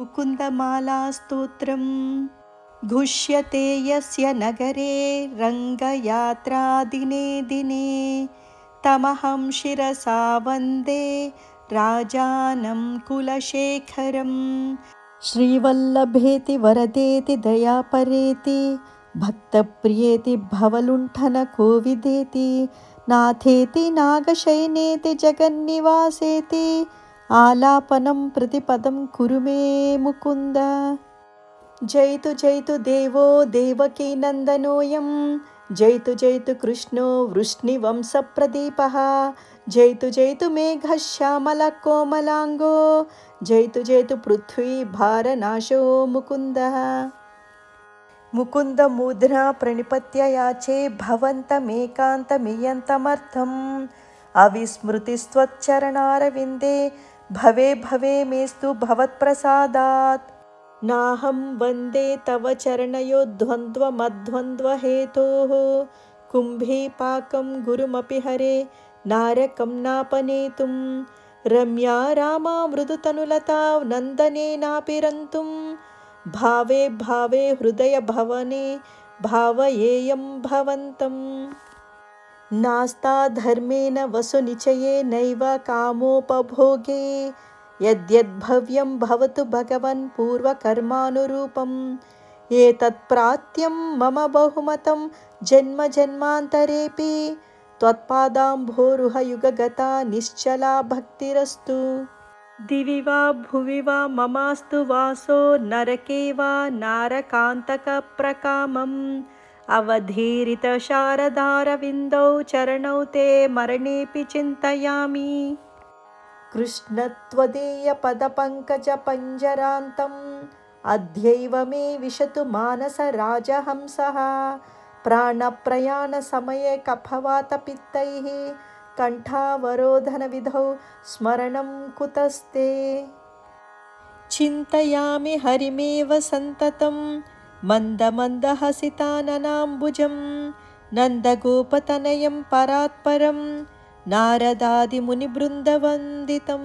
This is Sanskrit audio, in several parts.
मुकुन्दमालास्तोत्रम् घुष्यते यस्य नगरे रङ्गयात्रा दिने दिने तमहं शिरसा वन्दे राजानं कुलशेखरम्। श्रीवल्लभेति वरदेति दयापरेति भक्तप्रियेति भवलुण्ठनकोविदेति नाथेति नागशयनेति जगन्निवासेति आलापनं प्रतिपदं कुरु मे मुकुन्द। जयतु देवो देवकीनन्दनोऽयं जयतु कृष्णो वृष्णिवंशप्रदीपः जयतु मेघश्यामलकोमलाङ्गो जयतु पृथ्वी भारनाशो मुकुन्दः। मुकुन्दमूर्ध्ना प्रणिपत्य याचे भवन्तमेकान्तमियन्तमर्थम् अविस्मृतिस्त्वच्चरणारविन्दे भवे मेस्तु भवत्प्रसादात्। नाहं वन्दे तव चरणयो द्वन्द्वमद्वन्द्वहेतोः कुम्भीपाकं गुरुमपि हरे नारकं नापनेतुं रम्या रामा मृदुतनुलता नन्दनेनापि रन्तुं भावे हृदयभवने भावयेयं भवन्तम्। नास्ता धर्मेण वसुनिचये नैव कामोपभोगे यद्यद्भव्यं भवतु भगवन् पूर्वकर्मानुरूपम् एतत्प्रात्यं मम बहुमतं जन्मान्तरेऽपि त्वत्पादाम्भोरुहयुगगता निश्चला भक्तिरस्तु। दिवि वा भुवि वा ममास्तु वासो नरके वा नारकान्तकप्रकामम् अवधीरितशारदारविन्दौ चरणौ ते मरणेऽपि चिन्तयामि। कृष्णत्वदीयपदपङ्कजपञ्जरान्तम् अद्यैव मे विशतु मानसराजहंसः प्राणप्रयाणसमये कफवातपित्तैः कण्ठावरोधनविधौ स्मरणं कुतस्ते। चिन्तयामि हरिमेव सन्ततं मन्दहसिताननाम्बुजं नन्दगोपतनयं परात्परं नारदादिमुनिवृन्दवन्दितं।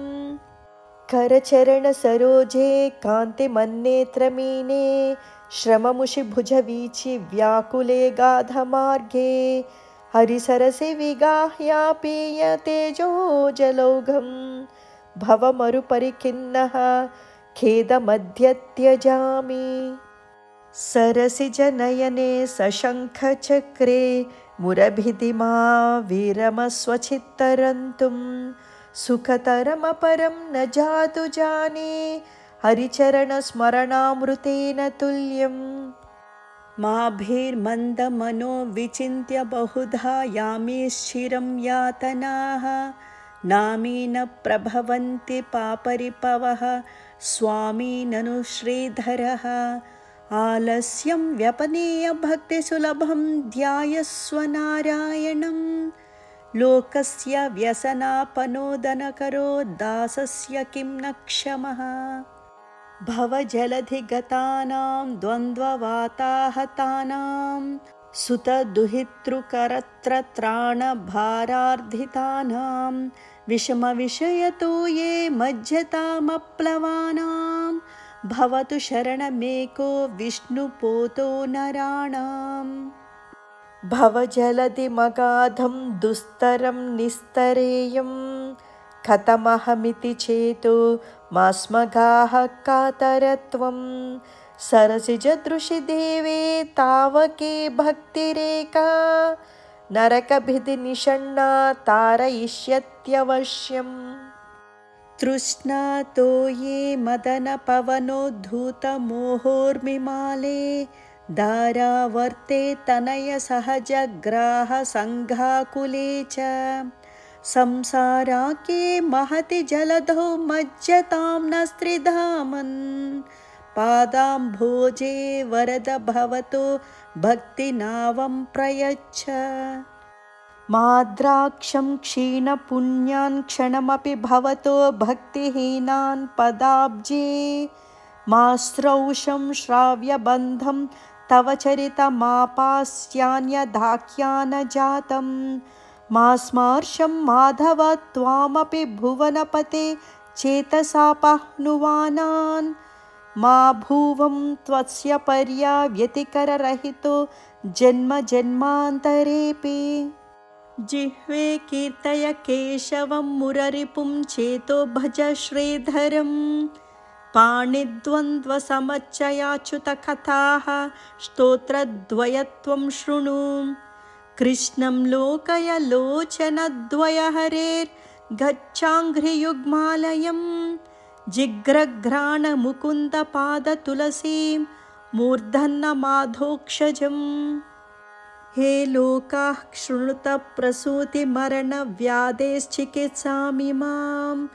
करचरणसरोजे कान्तिमन्नेत्रमीने श्रममुषिभुजवीचि व्याकुले गाधमार्गे हरिसरसि विगाह्यापीयतेजो जलौघं भवमरुपरिखिन्नः खेदमद्य त्यजामि। सरसिजनयने सशङ्खचक्रे मुरभिदिमा वीरमस्वचित्तरन्तुं सुखतरमपरं न जातु जाने हरिचरणस्मरणामृतेन तुल्यम्। माभिर्मन्दमनो विचिन्त्य बहुधा यामेश्चिरं यातनाः नामी न प्रभवन्ति पापरिपवः स्वामी ननु श्रीधरः आलस्यं व्यपनीय भक्तिसुलभं ध्यायस्व नारायणं लोकस्य व्यसनापनोदनकरो दासस्य किं न क्षमः। भवजलधिगतानां द्वन्द्ववाताहतानां सुतदुहितृकरत्रत्राणभारार्धितानां विषमविषयतो ये मज्जतामप्लवानां भवतु शरणमेको विष्णुपोतो नराणाम्। भवजलधिमगाधं दुस्तरं निस्तरेयं कथमहमिति चेतो मास्मगाः कातरत्वं सरसिजदृशि देवे तावके भक्तिरेका नरकभिधिनिषण्णा तारयिष्यत्यवश्यम्। तृष्णातो ये मदनपवनोद्धूतमोहोर्मिमाले दारावर्ते तनयसहजग्राहसङ्घाकुले च संसाराके महति जलधौ मज्जतां न स्त्रिधामन् पादाम्भोजे वरद भवतो भक्तिनावं प्रयच्छ। माद्राक्षं क्षीणपुण्यान् क्षणमपि भवतो भक्तिहीनान् पदाब्जे मास्रौषं श्राव्यबन्धं तव चरितमापास्यान्यदाख्या न जातं मास्मार्षं माधव त्वामपि भुवनपते चेतसापह्नुवानान् मा भुवं त्वस्य पर्याव्यतिकररहितो जन्म जन्मान्तरेऽपि। जिह्वे कीर्तय केशवं मुररिपुं चेतो भज श्रीधरं। पाणिद्वन्द्वसमच्चयाच्युतकथाः स्तोत्रद्वयत्वं शृणु। कृष्णं लोकय लोचनद्वय हरेर्गच्छाङ्घ्रियुग्मालयं। जिघ्रघ्राणमुकुन्दपादतुलसीं मूर्धन्यमाधोक्षजम्। हे लोकाः शृणुतप्रसूतिमरणव्याधेश्चिकित्सामिमां।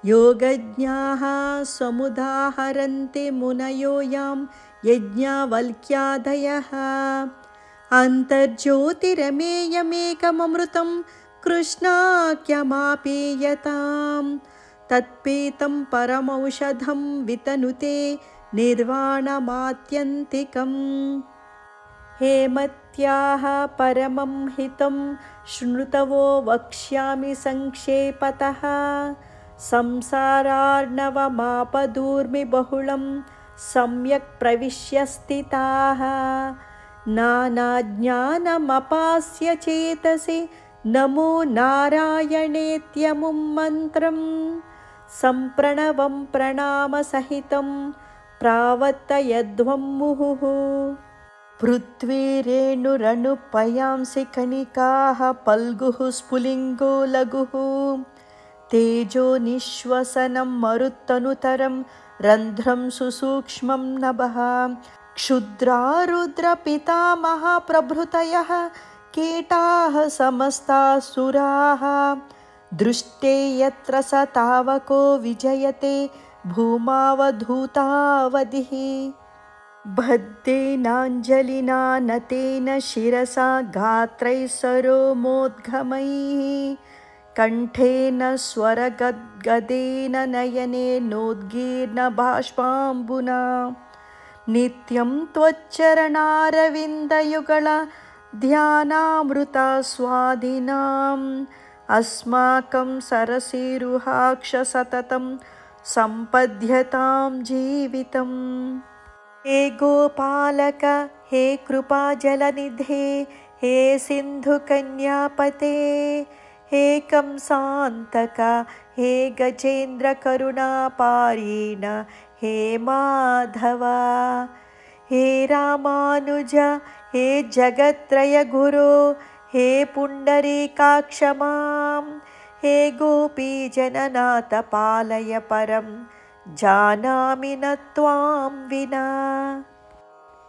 योगज्ञाः समुदाहरन्ति मुनयो यां यज्ञवल्क्यादयः। अन्तर्ज्योतिरमेयमेकममृतं कृष्णाख्यमापीयतां। तत्पीतं परमौषधं वितनुते निर्वाणमात्यन्तिकम्। हेमत्याः परमं हितं शृणुतवो वक्ष्यामि संक्षेपतः। संसारार्णवमापदूर्मिबहुलं सम्यक् प्रविश्य स्थिताः। नानाज्ञानमपास्य चेतसि नमो नारायणेत्यमुं मन्त्रं। सम्प्रणवं प्रणामसहितं प्रावर्तयध्वं मुहुः। पृथ्वीरेणुरनुपयांसि कणिकाः पल्गुः स्फुलिङ्गो लघुः। तेजो निःश्वसनं मरुत्तनुतरं रन्ध्रं सुसूक्ष्मं नभः। क्षुद्रारुद्रपितामहा प्रभृतयः कीटाः समस्तासुराः। दृष्टे यत्र स तावको विजयते भूमावधूतावधिः। बद्धेनाञ्जलिना नतेन शिरसा गात्रैः सरोमोद्गमैः। कण्ठेन स्वरगद्गदेन नयनेनोद्गीर्णबाष्पाम्बुना। नित्यं त्वच्चरणारविन्दयुगल ध्यानामृतास्वादिनाम्। अस्माकं सरसीरुहाक्ष सततं सम्पद्यतां जीवितम्। हे गोपालक हे कृपाजलनिधे हे सिन्धुकन्यापते हे कंसान्तक हे गजेन्द्रकरुणापारीण हे माधव। हे रामानुज हे जगत्त्रयगुरो हे पुण्डरीकाक्ष मां। हे गोपीजननाथ पालय परं जानामि न त्वां विना।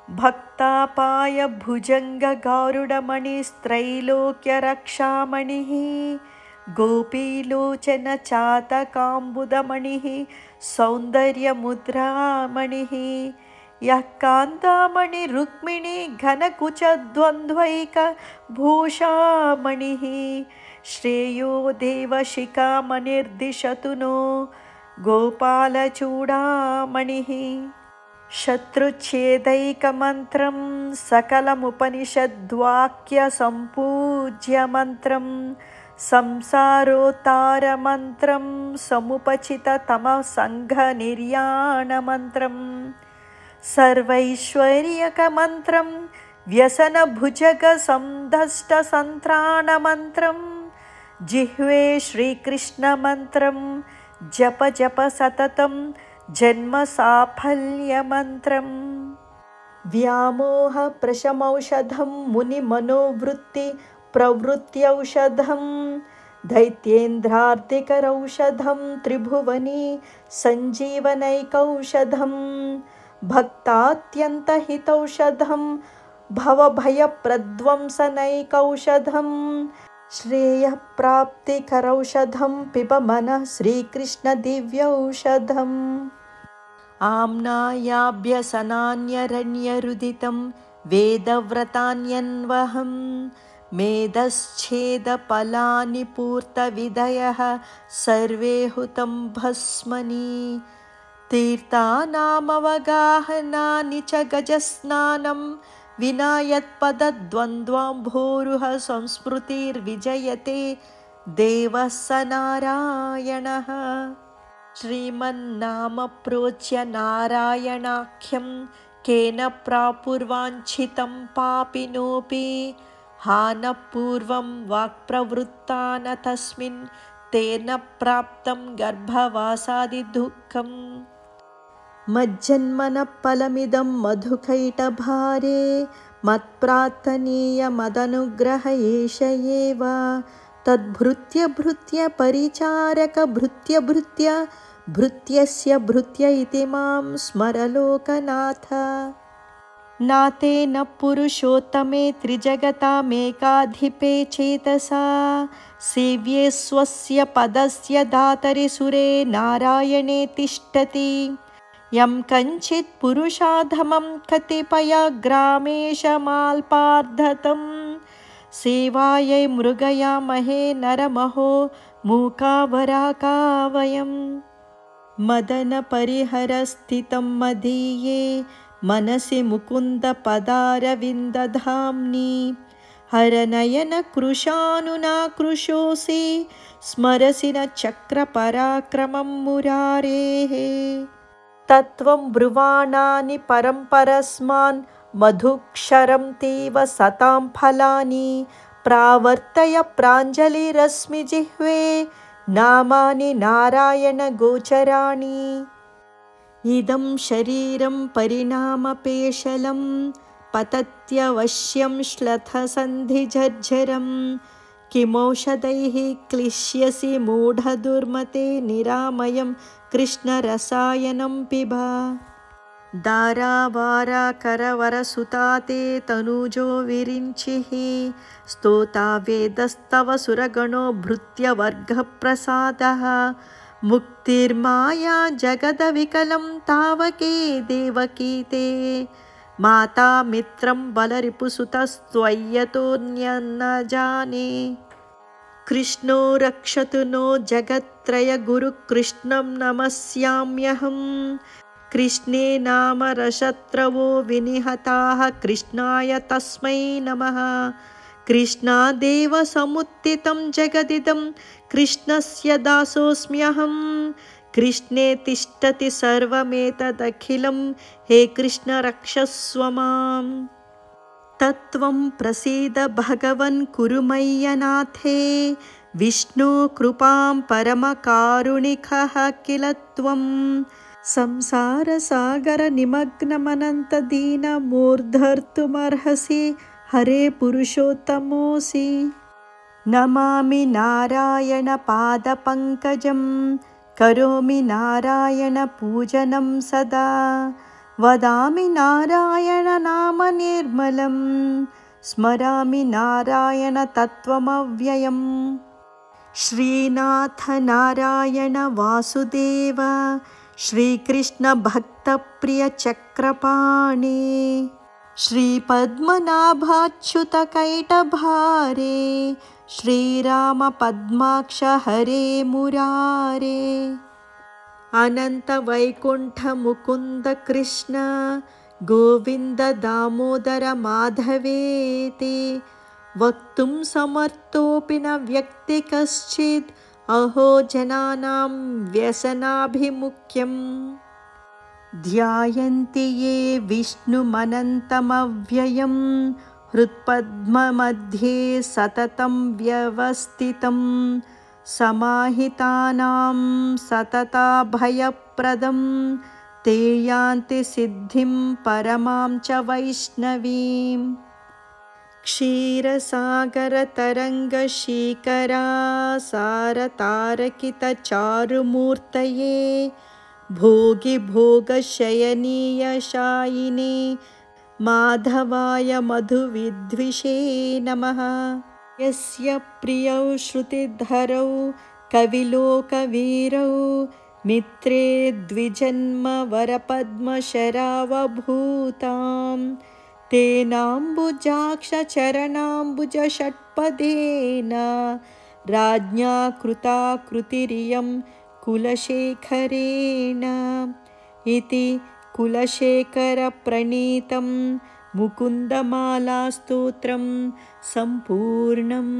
भक्तापाय भुजङ्गगारुडमणिस्त्रैलोक्यरक्षामणिः। गोपीलोचन चातकाम्बुदमणिः सौन्दर्यमुद्रामणिः। यः कान्तामणिरुक्मिणी घनकुचद्वन्द्वैकभूषामणिः। श्रेयो देवशिखामणिर्दिशतु नो गोपालचूडामणिः। शत्रुच्छेदैकमन्त्रं सकलमुपनिषद्वाक्यसम्पूज्यमन्त्रं। संसारोत्तारमन्त्रं समुपचिततमसङ्घनिर्याणमन्त्रं। सर्वैश्वर्यकमन्त्रं व्यसनभुजगसंदष्टसन्त्राणमन्त्रं। जिह्वे श्रीकृष्णमन्त्रं जप जप सततं जन्मसाफल्यमन्त्रम्। व्यामोहप्रशमौषधं मुनिमनोवृत्तिप्रवृत्त्यौषधं। दैत्येन्द्रार्तिकरौषधं त्रिभुवनी सञ्जीवनैकौषधं। भक्तात्यन्तहितौषधं भवभयप्रध्वंसनैकौषधं। श्रेयःप्राप्तिकरौषधं पिब मनः श्रीकृष्णदिव्यौषधम्। आम्नायाभ्यसनान्यरण्यरुदितं वेदव्रतान्यन्वहं। मेधश्छेदफलानि पूर्तविधयः सर्वे हुतं भस्मनि। तीर्थानामवगाहनानि च गजस्नानं विना यत्पदद्वन्द्वाम्भोरुह संस्मृतिर्विजयते देवः स नारायणः। श्रीमन्नाम प्रोच्य नारायणाख्यं केन प्रापुर्वाञ्छितं पापिनोऽपि हा न पूर्वं वाक्प्रवृत्ता न तस्मिन् तेन प्राप्तं गर्भवासादिदुःखम् मज्जन्मनः फलमिदं मधुकैटभारे मत्प्रार्थनीयमदनुग्रह एष एव तद्भृत्य भृत्य परिचारक भृत्य भृत्य भृत्यस्य भृत्य इति मां स्मरलोकनाथ नातेन पुरुषोत्तमे त्रिजगतामेकाधिपे चेतसा सेव्ये स्वस्य पदस्य दातरि सुरे नारायणे तिष्ठति यं कञ्चित् पुरुषाधमं कतिपयग्रामेशमाल्पार्धतं सेवायै मृगयामहे नरमहो मूकावराका वयम् मदनपरिहरस्थितं मदीये मनसि मुकुन्दपदारविन्दधाम्नि हरनयनकृशानुना कृशोऽसि स्मरसि न चक्रपराक्रमं मुरारेः तत्त्वं ब्रुवाणानि परस्मान् मधुक्षरं तीव सतां फलानि प्रावर्तय प्राञ्जलिरस्मि जिह्वे नामानि नारायणगोचराणि इदं शरीरं परिणामपेशलं पतत्यवश्यं श्लथसन्धिझर्झरं किमौषधैः क्लिश्यसि मूढदुर्मते निरामयं कृष्णरसायनं पिब दारावाराकरवरसुता ते तनूजो विरिञ्चिः स्तोता वेदस्तव सुरगणो भृत्यवर्गप्रसादः मुक्तिर्माया जगदविकलं तावके देवकी ते माता मित्रं बलरिपुसुतस्त्वय्यतोऽन्यन्न जाने कृष्णो रक्षतु नो जगत्त्रयगुरुकृष्णं नमस्याम्यहं कृष्णे नाम रशत्रवो विनिहताः कृष्णाय तस्मै नमः कृष्णादेव समुत्थितं जगदिदं कृष्णस्य दासोऽस्म्यहं कृष्णे तिष्ठति सर्वमेतदखिलं हे कृष्ण रक्षस्व माम् तत्त्वं प्रसीद भगवन् कुरु मय्यनाथे विष्णु कृपां परमकारुणिकः किल त्वं संसारसागरनिमग्नमनन्तदीनमूर्धर्तुमर्हसि हरे पुरुषोत्तमोऽसि नमामि नारायणपादपङ्कजं करोमि नारायणपूजनं सदा वदामि नारायणनामनिर्मलं स्मरामि नारायणतत्त्वमव्ययम् श्रीनाथ नारायण वासुदेव श्रीकृष्णभक्तप्रियचक्रपाणे श्रीपद्मनाभाच्युतकैटभारे श्रीरामपद्माक्ष हरे मुरारे अनन्तवैकुण्ठमुकुन्द कृष्ण गोविन्द दामोदर माधवेति वक्तुं समर्थोऽपि न व्यक्ति कश्चित् अहो जनानां व्यसनाभिमुख्यम् ध्यायन्ति ये विष्णुमनन्तमव्ययं हृत्पद्ममध्ये सततं व्यवस्थितं समाहितानां सतताभयप्रदं ते यान्ति सिद्धिं परमां च वैष्णवीम् क्षीरसागरतरङ्गशीकरा सारतारकितचारुमूर्तये भोगि भोगशयनीयशायिने माधवाय मधुविद्विषे नमः यस्य प्रियौ श्रुतिधरौ कविलोकवीरौ मित्रे द्विजन्मवरपद्मशरावभूतां तेनाम्बुजाक्षचरणाम्बुजषट्पदेन राज्ञा कृताकृतिरियं कुलशेखरेण इति कुलशेखरप्रणीतं मुकुन्दमालास्तोत्रं सम्पूर्णम्।